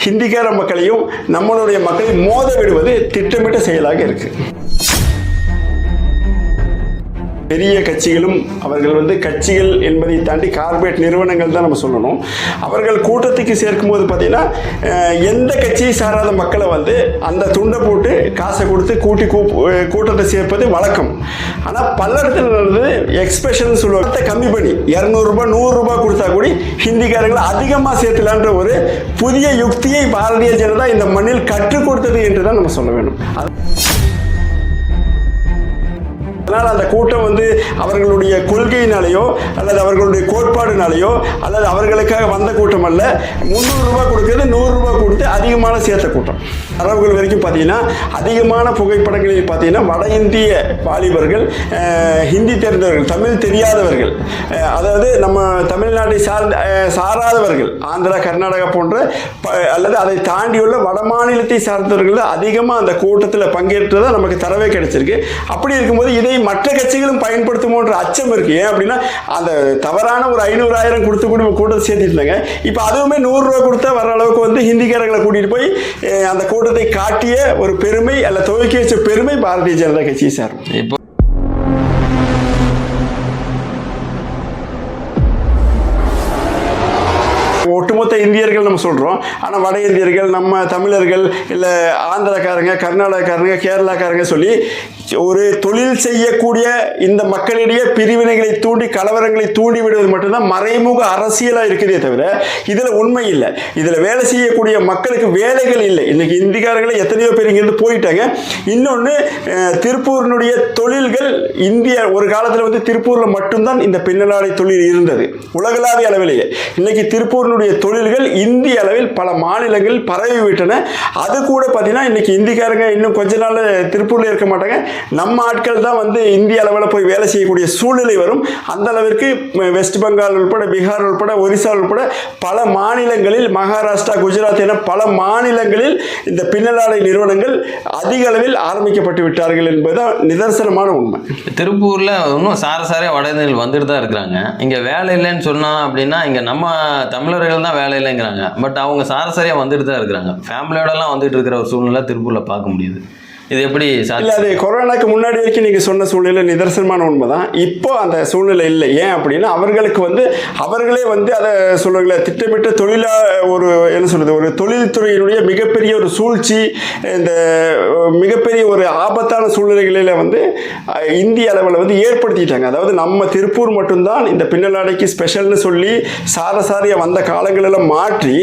ஹிந்திக்கார மக்களையும் நம்மளுடைய மக்களையும் மோத விடுவது திட்டமிட்ட செயலாக இருக்குது. பெரிய கட்சிகளும் அவர்கள் கட்சிகள் என்பதை தாண்டி கார்பரேட் நிறுவனங்கள் தான் நம்ம சொல்லணும். அவர்கள் கூட்டத்துக்கு சேர்க்கும்போது பார்த்தீங்கன்னா எந்த கட்சியை சாராத மக்களை அந்த துண்டை போட்டு காசை கொடுத்து கூட்டத்தை சேர்ப்பது வழக்கம். ஆனால் பல இடத்துல நடந்தது எக்ஸ்பிரஷன் சொல்லுவாங்க, கம்மி பண்ணி 200 ரூபாய் 100 ரூபாய் கொடுத்தா கூட ஹிந்திக்காரங்களை அதிகமாக சேர்த்துலான்ற ஒரு புதிய யுக்தியை பாரதிய ஜனதா இந்த மண்ணில் கற்றுக் கொடுத்தது என்று தான் நம்ம சொல்ல வேண்டும். அதனால் அந்த கூட்டம் அவர்களுடைய கொள்கையினாலேயோ அல்லது அவர்களுடைய கோட்பாடுனாலேயோ அல்லது அவர்களுக்காக வந்த கூட்டம் அல்ல. 300 ரூபாய் கொடுக்கிறது 100 ரூபாய் கொடுத்து அதிகமான சேர்த்த கூட்டம். அரபுகள் வரைக்கும் பார்த்தீங்கன்னா அதிகமான புகைப்படங்களில் பார்த்தீங்கன்னா வட இந்திய வாலிபர்கள், ஹிந்தி தெரிந்தவர்கள், தமிழ் தெரியாதவர்கள், அதாவது நம்ம தமிழ்நாட்டை சாராதவர்கள், ஆந்திரா கர்நாடகா போன்ற அல்லது அதை தாண்டியுள்ள வட மாநிலத்தை சார்ந்தவர்கள் அதிகமாக அந்த கூட்டத்தில் பங்கேற்றதாக நமக்கு தரவே கிடைச்சிருக்கு. அப்படி இருக்கும்போது இதை மற்ற கட்சிகளும் பயன்படுத்துமோன்ற அச்சம் இருக்கு. ஏன் அப்படின்னா அந்த தவறான ஒரு 500,000 கொடுத்து கூட்டத்தை சேர்த்திருந்தாங்க. இப்போ அதுவுமே 100 ரூபாய் கொடுத்தா வர அளவுக்கு ஹிந்திக்காரர்களை கூட்டிட்டு போய் அந்த கூட்டத்தை காட்டிய ஒரு பெருமை அல்ல துவக்கி வச்ச பெருமை பாரதிய ஜனதா கட்சியை சாரும். இப்போ ஒட்டுமொத்த இந்தியர்கள் நம்ம சொல்கிறோம். ஆனால் வட இந்தியர்கள், நம்ம தமிழர்கள், இல்லை ஆந்திரக்காரங்க, கர்நாடகக்காரங்க, கேரளாக்காரங்க சொல்லி ஒரு தொழில் செய்யக்கூடிய இந்த மக்களிடையே பிரிவினைகளை தூண்டி கலவரங்களை தூண்டி விடுவது மட்டும்தான் மறைமுக அரசியலாக இருக்குதே தவிர இதில் உண்மை இல்லை. இதில் வேலை செய்யக்கூடிய மக்களுக்கு வேலைகள் இல்லை. இன்றைக்கி இந்திக்காரர்களை எத்தனையோ பேர் இங்கேருந்து போயிட்டாங்க. இன்னொன்று, திருப்பூரினுடைய தொழில்கள் ஒரு காலத்தில் திருப்பூரில் மட்டும்தான் இந்த பின்னலாடை தொழில் இருந்தது உலகளாவிய அளவிலேயே. இன்றைக்கி திருப்பூரினுடைய தொழில்கள் இந்திய அளவில் பல மாநிலங்கள் பரவி விட்டன. அது கூட பார்த்தீங்கன்னா இன்றைக்கி இந்திக்காரங்க இன்னும் கொஞ்ச நாள் திருப்பூரில் இருக்க மாட்டாங்க. நம்ம ஆட்கள் தான் இந்திய அளவில் போய் வேலை செய்யக்கூடிய சூழ்நிலை வரும். அந்த அளவிற்கு வெஸ்ட் பெங்கால் உட்பட, பீகார் உட்பட, ஒரிசா உட்பட பல மாநிலங்களில், மகாராஷ்டிரா, குஜராத் என பல மாநிலங்களில் இந்த பின்னலாடை நிறுவனங்கள் அதிக அளவில் ஆரம்பிக்கப்பட்டு விட்டார்கள் என்பதுதான் நிதர்சனமான உண்மை. திருப்பூரில் இன்னும் சாரசாரியாக வட இந்தியர்கள் வந்துட்டு தான் இருக்கிறாங்க. இங்கே வேலை இல்லைன்னு சொன்னா அப்படின்னா இங்கே நம்ம தமிழர்கள் தான் வேலை இல்லைங்கிறாங்க. பட் அவங்க சாரசாரியாக வந்துட்டு தான் இருக்கிறாங்க. ஃபேமிலியோடலாம் வந்துட்டு இருக்கிற ஒரு சூழ்நிலை திருப்பூரில் பார்க்க முடியுது. இது எப்படி இல்லை, அது கொரோனாக்கு முன்னாடி வரைக்கும் நீங்கள் சொன்ன சூழ்நிலை நிதர்சனமான உண்மை தான். இப்போ அந்த சூழ்நிலை இல்லை. ஏன் அப்படின்னா அவர்களுக்கு அவர்களே அதை சொல்லுவாங்களே, திட்டமிட்ட ஒரு என்ன சொல்கிறது, ஒரு தொழில்துறையினுடைய மிகப்பெரிய ஒரு சூழ்ச்சி, இந்த மிகப்பெரிய ஒரு ஆபத்தான சூழ்நிலைகளில் இந்திய அளவில் ஏற்படுத்திட்டாங்க. அதாவது நம்ம திருப்பூர் மட்டும்தான் இந்த பின்னலாடைக்கு ஸ்பெஷல்னு சொல்லி சாரசாரியாக வந்த காலங்களெல்லாம் மாற்றி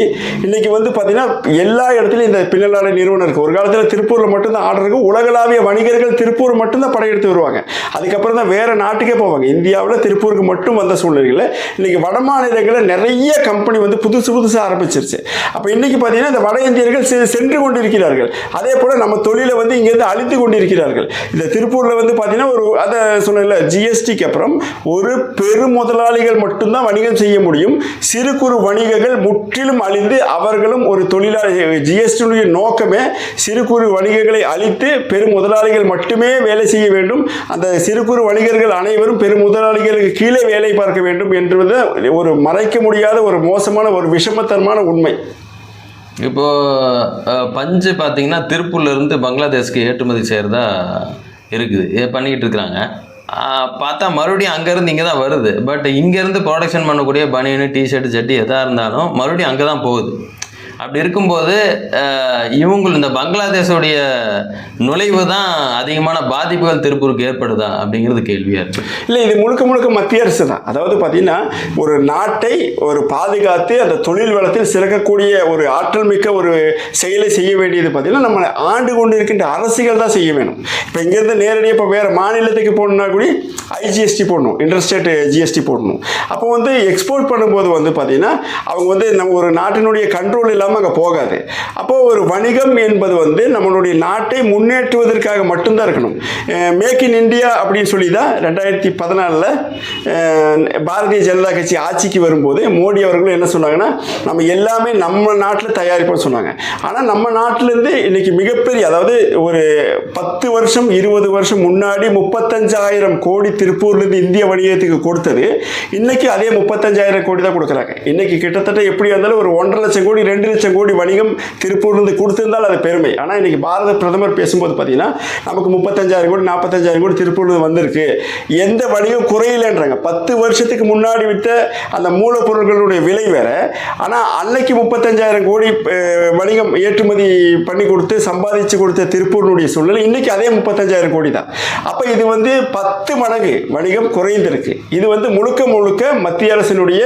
இன்னைக்கு பார்த்தீங்கன்னா எல்லா இடத்துலையும் இந்த பின்னலாடை நிறுவனம் இருக்குது. ஒரு காலத்தில் திருப்பூரில் மட்டும்தான் ஆர்டர் இருக்கும். உலகளாவிய வணிகர்கள் திருப்பூர் மட்டும்தான் படையெடுத்து வருவாங்க. அதுக்கப்புறம் தான் வேற நாட்டுக்கே போவாங்க. இந்தியாவில் திருப்பூருக்கு மட்டும் வந்த சூழ்நிலையில் இன்னைக்கு வட மாநிலங்களில் நிறைய கம்பெனி புதுசாக ஆரம்பிச்சிருச்சு. அப்போ இன்னைக்கு பார்த்தீங்கன்னா இந்த வட இந்தியர்கள் சென்று கொண்டிருக்கிறார்கள். அதே போல நம்ம தொழிலை இங்கேருந்து அழித்து கொண்டிருக்கிறார்கள். இந்த திருப்பூரில் பார்த்தீங்கன்னா அதை சொன்ன ஜிஎஸ்டிக்கு அப்புறம் ஒரு பெரு முதலாளிகள் மட்டும்தான் வணிகம் செய்ய முடியும். சிறு குறு வணிகர்கள் முற்றிலும் அழிந்து அவர்களும் ஒரு தொழிலாளி. ஜிஎஸ்டியுடைய நோக்கமே சிறு குறு வணிகர்களை அழித்து பெரும் முதலாளிகள் மட்டுமே வேலை செய்ய வேண்டும். அந்த சிறு குறு வணிகர்கள் அனைவரும் பெரும் முதலாளிகளுக்கு கீழே வேலை பார்க்க வேண்டும் என்பது ஒரு மறைக்க முடியாத ஒரு மோசமான ஒரு விஷமத்தனமான உண்மை. இப்போ பஞ்சு பார்த்தீங்கன்னா திருப்பூர்ல இருந்து பங்களாதேஷ்க்கு ஏற்றுமதி செய்யறதா இருக்குது, பண்ணிக்கிட்டு இருக்கிறாங்க. பார்த்தா மறுபடியும் அங்கேருந்து இங்கே தான் வருது. பட் இங்கேருந்து ப்ரொடக்ஷன் பண்ணக்கூடிய பனியனு, டிஷர்ட், ஜட்டி எதாக இருந்தாலும் மறுபடியும் அங்கே தான் போகுது. அப்படி இருக்கும்போது இந்த பங்களாதேஷோடைய நுழைவு தான் அதிகமான பாதிப்புகள் திருப்பூருக்கு ஏற்படுதா அப்படிங்கிறது கேள்வியாக இருக்குது. இல்லை, இது முழுக்க மத்திய அரசு தான். அதாவது பார்த்தீங்கன்னா ஒரு நாட்டை ஒரு பாதுகாத்து அந்த தொழில் வளத்தில் சிறக்கக்கூடிய ஒரு ஆற்றல் மிக்க ஒரு செயலை செய்ய வேண்டியது பார்த்தீங்கன்னா நம்ம ஆண்டு கொண்டு இருக்கின்ற அரசுகள் தான் செய்ய வேணும். இப்போ இங்கேருந்து நேரடியாக இப்போ வேறு மாநிலத்துக்கு போகணுன்னா கூட ஐஜிஎஸ்டி போடணும், இன்டர்ஸ்டேட் ஜிஎஸ்டி போடணும். அப்போ எக்ஸ்போர்ட் பண்ணும்போது பார்த்தீங்கன்னா அவங்க நம்ம ஒரு நாட்டினுடைய கண்ட்ரோல் இல்லாமல் அங்கே போகாது. அப்போது ஒரு வணிகம் என்பது நம்மளுடைய நாட்டை முன்னேற்றுவதற்காக மட்டும்தான் இருக்கணும். மேக் இன் இந்தியா அப்படின்னு சொல்லி தான் 2014 பாரதிய ஜனதா கட்சி ஆட்சிக்கு வரும்போது மோடி அவர்களும் என்ன சொன்னாங்கன்னா, நம்ம எல்லாமே நம்ம நாட்டில் தயாரிப்போம்னு சொன்னாங்க. ஆனால் நம்ம நாட்டிலேருந்து இன்னைக்கு மிகப்பெரிய, அதாவது ஒரு 10 வருஷம் 20 வருஷம் முன்னாடி 35,000 கோடி திருப்பூர்லேருந்து இந்திய வணிகத்துக்கு கொடுத்தது இன்னைக்கு அதே 35,000 கோடி தான் கொடுக்குறாங்க. இன்னைக்கு கிட்டத்தட்ட எப்படி இருந்தாலும் ஒரு 1.5 லட்சம் கோடி 2 லட்சம் கோடி வணிகம் திருப்பூர்லேருந்து கொடுத்திருந்தால் அது பெருமை. ஆனால் இன்றைக்கி பாரத பிரதமர் பேசும்போது பார்த்தீங்கன்னா நமக்கு 35,000 கோடி 45,000 கோடி திருப்பூர்லேருந்து வந்திருக்கு, எந்த வணிகம் குறையில்லைன்றாங்க. 10 வருஷத்துக்கு முன்னாடி விட்ட அந்த மூலப்பொருட்களுடைய விலை வேறு. ஆனால் அன்னைக்கு 35,000 கோடி வணிகம் ஏற்றுமதி பண்ணி கொடுத்து சம்பாதிச்சு கொடுத்த திருப்பூரினுடைய சூழ்நிலை இன்றைக்கி அதே 35,000 கோடி தான். அப்போ இது 10 மடங்கு வணிகம் குறைந்திருக்கு. இது முழுக்க முழுக்க மத்திய அரசினுடைய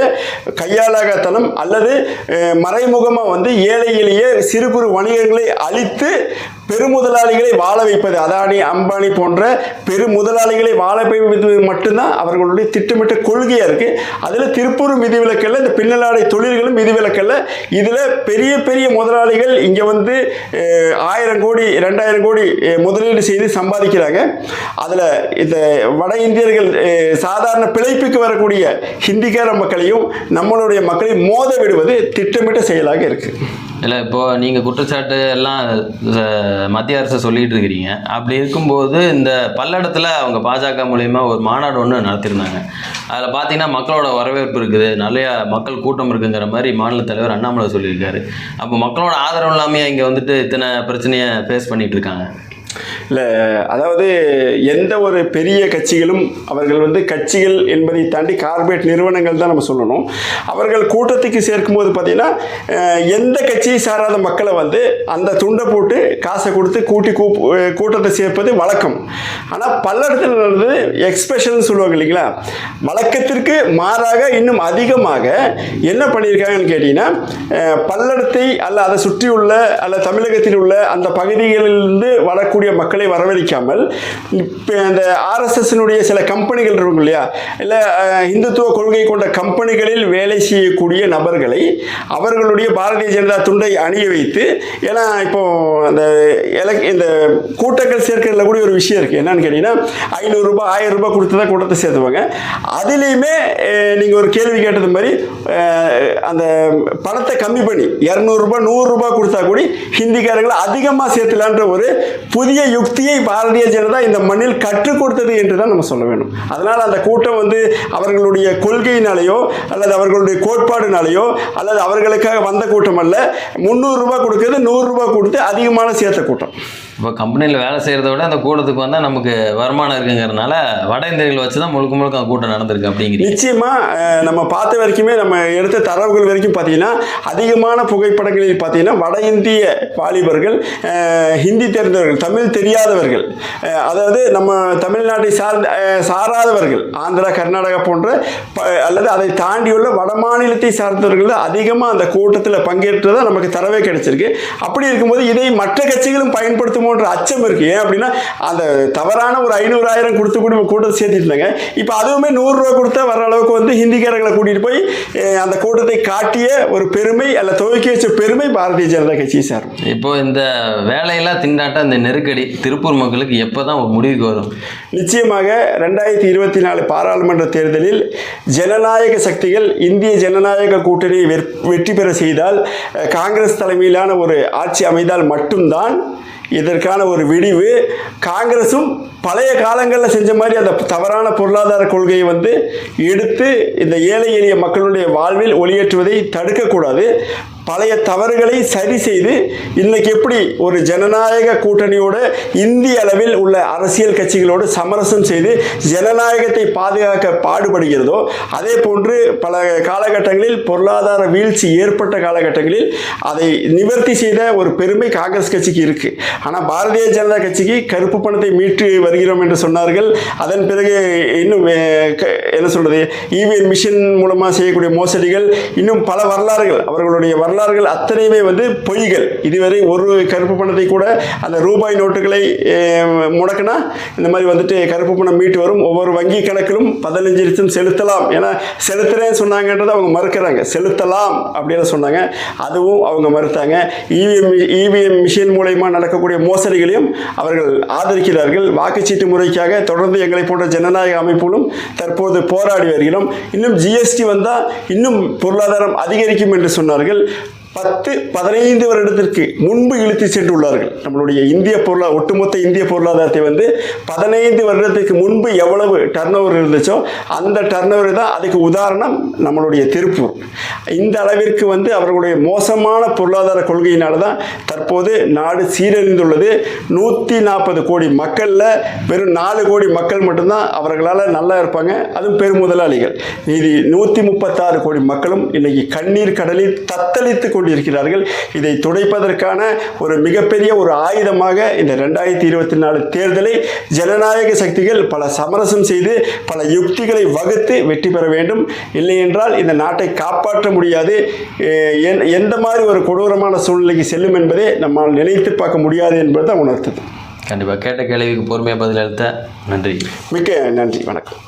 கையாளாகத்தனம் அல்லது மறைமுகமாக ஏழை எளிய சிறு குறு வணிகங்களை அழித்து பெருமுதலாளிகளை வாழ வைப்பது. அதானி அம்பானி போன்ற பெருமுதலாளிகளை வாழ வைப்பது மட்டும்தான் அவர்களுடைய திட்டமிட்ட கொள்கையாக இருக்குது. அதில் திருப்பூரும் விதிவிலக்கல்ல, இந்த பின்னலாடை தொழில்களும் விதிவிலக்கல்ல. இதில் பெரிய பெரிய முதலாளிகள் இங்கே 1000 கோடி 2000 கோடி முதலீடு செய்து சம்பாதிக்கிறாங்க. அதில் இந்த வட இந்தியர்கள் சாதாரண பிழைப்புக்கு வரக்கூடிய ஹிந்திக்கார மக்களையும் நம்மளுடைய மக்களையும் மோத விடுவது திட்டமிட்ட செயலாக இருக்குது. இல்லை, இப்போது நீங்கள் குற்றச்சாட்டு எல்லாம் மத்திய அரசு சொல்லிகிட்டு இருக்கிறீங்க. அப்படி இருக்கும்போது இந்த பல்லடத்தில் அவங்க பாஜக மூலயமா ஒரு மாநாடு ஒன்று நடத்தியிருந்தாங்க. அதில் பார்த்தீங்கன்னா மக்களோட வரவேற்பு இருக்குது, நிறைய மக்கள் கூட்டம் இருக்குங்கிற மாதிரி மாநில தலைவர் அண்ணாமலை சொல்லியிருக்காரு. அப்போ மக்களோட ஆதரவு இல்லாமல் இங்கே இத்தனை பிரச்சனையை ஃபேஸ் பண்ணிகிட்டு இருக்காங்க. இல்லை, அதாவது எந்த ஒரு பெரிய கட்சிகளும் அவர்கள் கட்சிகள் என்பதை தாண்டி கார்பரேட் நிறுவனங்கள் தான் நம்ம சொல்லணும். அவர்கள் கூட்டத்துக்கு சேர்க்கும்போது பார்த்தீங்கன்னா எந்த கட்சியை சாராத மக்களை அந்த துண்டை போட்டு காசை கொடுத்து கூட்டத்தை சேர்ப்பது வழக்கம். ஆனால் பல்லடத்தில் நடந்தது எக்ஸ்பிரஷன் சொல்லுவாங்க இல்லைங்களா, வழக்கத்திற்கு மாறாக இன்னும் அதிகமாக என்ன பண்ணியிருக்காங்கன்னு கேட்டிங்கன்னா, பல்லடத்தை அல்ல அதை சுற்றியுள்ள அல்ல தமிழகத்தில் உள்ள அந்த பகுதிகளிலிருந்து வரக்கூடிய மக்களை வரவழைக்காமல் இந்த ஆர்எஸ்எஸ்னுடைய சில கம்பெனிகள் இருக்கும் இல்லையா, இல்லை இந்துத்துவ கொள்கை கொண்ட கம்பெனிகளில் வேலை செய்யக்கூடிய நபர்களை அவர்களுடைய பாரதிய ஜனதா துண்டை அணிய வைத்து, ஏன்னா இப்போ இந்த கூட்டங்கள் சேர்க்கிறதுல கூட ஒரு விஷயம் இருக்குது. என்னன்னு கேட்டிங்கன்னா 500 ரூபாய் 1000 ரூபாய் கொடுத்து தான் கூட்டத்தை சேர்த்துவாங்க. அதுலேயுமே நீங்கள் ஒரு கேள்வி கேட்டது மாதிரி அந்த பணத்தை கம்மி பண்ணி 200 ரூபாய் 100 ரூபாய் கொடுத்தா கூட ஹிந்திக்காரங்களை அதிகமாக சேர்த்துலான்ற ஒரு புதிய யுக்தியை பாரதிய ஜனதா இந்த மண்ணில் கற்றுக் கொடுத்தது என்று தான் நம்ம சொல்ல வேண்டும். அதனால் அந்த கூட்டம் அவர்களுடைய கொள்கையினாலேயோ அல்லது அவர்களுடைய கோட்பாடுனாலேயோ அல்லது அவர்களுக்காக வந்த கூட்டம் அல்ல. 300 ரூபாய் கொடுக்கிறது 100 ரூபாய் கொடுத்து அதிகமான சேர்த்த கூட்டம். இப்போ கம்பெனியில் வேலை செய்கிறத விட அந்த கூட்டத்துக்கு வந்தால் நமக்கு வருமானம் இருக்குங்கிறதுனால வட இந்தியர்கள் வச்சு தான் முழுக்க முழுக்க அந்த கூட்டம் நடந்திருக்கு அப்படிங்கிறீங்க. நிச்சயமாக நம்ம பார்த்த வரைக்குமே நம்ம எடுத்த தரவுகள் வரைக்கும் பார்த்தீங்கன்னா அதிகமான புகைப்படங்களில் பார்த்தீங்கன்னா வட இந்திய வாலிபர்கள், ஹிந்தி தெரிந்தவர்கள், தமிழ் தெரியாதவர்கள், அதாவது நம்ம தமிழ்நாட்டை சாராதவர்கள், ஆந்திரா கர்நாடகா போன்ற அல்லது அதை தாண்டியுள்ள வட மாநிலத்தை சார்ந்தவர்கள் அதிகமாக அந்த கூட்டத்தில் பங்கேற்றதாக நமக்கு தரவே கிடைச்சிருக்கு. அப்படி இருக்கும்போது இதை மற்ற கட்சிகளும் பயன்படுத்தும் அச்சம் இருக்கு. ஏன் அப்படின்னா அந்த தவறான ஒரு 500,000 கொடுத்து கூட்டத்தை சேர்த்துட்டு இருந்தாங்க. இப்போ அதுவுமே 100 ரூபாய் கொடுத்தா வர அளவுக்கு ஹிந்திக்காரர்களை கூட்டிட்டு போய் அந்த கூட்டத்தை காட்டிய ஒரு பெருமை அல்ல துவக்கி வச்ச பெருமை பாரதிய ஜனதா கட்சியை சாரும். இப்போ இந்த வேலையெல்லாம் திண்டாட்ட இந்த நெருக்கடி திருப்பூர் மக்களுக்கு எப்போதான் ஒரு முடிவுக்கு வரும்? நிச்சயமாக 2024 பாராளுமன்ற தேர்தலில் ஜனநாயக சக்திகள் இந்திய ஜனநாயக கூட்டணியை வெற்றி பெற செய்தால், காங்கிரஸ் தலைமையிலான ஒரு ஆட்சி அமைந்தால் மட்டும்தான் இதற்கான ஒரு விடிவு. காங்கிரஸும் பழைய காலங்களில் செஞ்ச மாதிரி அந்த தவறான பொருளாதார கொள்கையை எடுத்து இந்த ஏழை எளிய மக்களுடைய வாழ்வில் ஒளியேற்றுவதை தடுக்கக்கூடாது. பழைய தவறுகளை சரி செய்து இன்னைக்கு எப்படி ஒரு ஜனநாயக கூட்டணியோடு இந்திய அளவில் உள்ள அரசியல் கட்சிகளோடு சமரசம் செய்து ஜனநாயகத்தை பாதுகாக்க பாடுபடுகிறதோ, அதே போன்று பல காலகட்டங்களில் பொருளாதார வீழ்ச்சி ஏற்பட்ட காலகட்டங்களில் அதை நிவர்த்தி செய்த ஒரு பெருமை காங்கிரஸ் கட்சிக்கு இருக்கு. ஆனால் பாரதிய ஜனதா கட்சிக்கு கருப்பு பணத்தை மீட்டு வருகிறோம் என்று சொன்னார்கள். அதன் பிறகு இன்னும் என்ன சொல்றது, இவிஎம் மிஷின் மூலமாக செய்யக்கூடிய மோசடிகள், இன்னும் பல வரலாறுகள், அவர்களுடைய வரலாறுகள் அத்தனையுமே பொய்கள். இதுவரை ஒரு கருப்பு பணத்தை கூட அந்த ரூபாய் நோட்டுகளை முடக்கினா இந்த மாதிரி கருப்பு பணம் மீட்டு வரும். ஒவ்வொரு வங்கி கணக்கிலும் 15 லட்சம் செலுத்தலாம் என செலுத்துறேன்னு சொன்னாங்கன்றதை அவங்க மறுக்கிறாங்க. செலுத்தலாம் அப்படின்னு சொன்னாங்க, அதுவும் அவங்க மறுத்தாங்க. இவிஎம் மிஷின் மூலமா நடக்கக்கூடிய மோசடிகளையும் அவர்கள் ஆதரிக்கிறார்கள். வாக்குச்சீட்டு முறைக்காக தொடர்ந்து எங்களை போன்ற ஜனநாயக அமைப்புகளும் தற்போது போராடி வருகிறோம். இன்னும் ஜிஎஸ்டி வந்தால் இன்னும் பொருளாதாரம் அதிகரிக்கும் என்று சொன்னார்கள். 10-15 வருடத்திற்கு முன்பு இழுத்து சென்றுள்ளார்கள். நம்மளுடைய ஒட்டுமொத்த இந்திய பொருளாதாரத்தை வந்து 15 வருடத்துக்கு முன்பு எவ்வளவு டர்ன் ஓவர் இருந்துச்சோ அந்த டர்ன் ஓவர் தான் அதுக்கு உதாரணம் நம்மளுடைய திருப்பூர். இந்த அளவிற்கு வந்து அவர்களுடைய மோசமான பொருளாதார கொள்கையினால தான் தற்போது நாடு சீரழிந்துள்ளது. 140 கோடி மக்களில் வெறும் 4 கோடி மக்கள் மட்டும்தான் அவர்களால் நல்லா இருப்பாங்க, அதுவும் பெருமுதலாளிகள். மீதி 136 கோடி மக்களும் இன்னைக்கு கண்ணீர் கடலில் தத்தளித்து கொண்டிருக்கிறார்கள். இதை துடைப்பதற்கான ஒரு மிகப்பெரிய ஒரு ஆயுதமாக இந்த 2024 தேர்தலை ஜனநாயக சக்திகள் பல சமரசம் செய்து பல யுக்திகளை வகுத்து வெற்றி பெற வேண்டும். இல்லை என்றால் இந்த நாட்டை காப்பாற்ற முடியாது. எந்த மாதிரி ஒரு கொடூரமான சூழ்நிலைக்கு செல்லும் என்பதை நம்மால் நினைத்து பார்க்க முடியாது என்பதை உணர்த்தது. கண்டிப்பாக கேட்ட கேள்விக்கு பொறுமையாக பதிலளித்த நன்றி. மிக்க நன்றி. வணக்கம்.